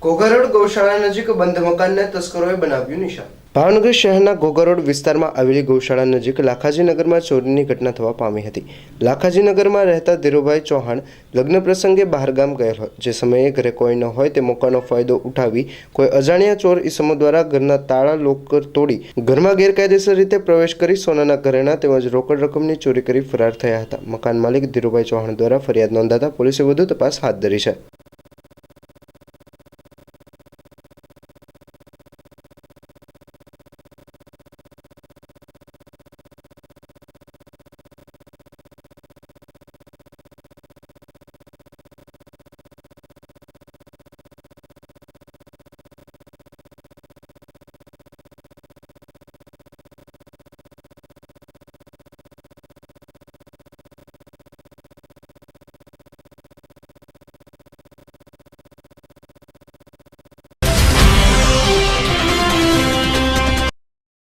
ઘોઘારોડ ગૌશાળા નજીક બંધ મકાનને તસ્કરોએ બનાવ્યું નિશાન। ભાવનગર શહેરના ઘોઘારોડ વિસ્તારમાં આવેલી ગૌશાળા નજીક લાખાજીનગરમાં ચોરીની ઘટના થવા પામી હતી। લાખાજીનગરમાં રહેતા ધીરુભાઈ ચૌહાણ લગ્ન પ્રસંગે બહારગામ ગયેલ હોય, જે સમયે ઘરે કોઈ ન હોય તે મોકાનો ફાયદો ઉઠાવી કોઈ અજાણ્યા ચોર ઈસમો દ્વારા ઘરના તાળા લોકર તોડી ઘરમાં ગેરકાયદેસર રીતે પ્રવેશ કરી સોનાના ઘરેણાં તેમજ રોકડ રકમની ચોરી કરી ફરાર થયા હતા। મકાન માલિક ધીરુભાઈ ચૌહાણ દ્વારા ફરિયાદ નોંધાતા પોલીસે વધુ તપાસ હાથ ધરી છે।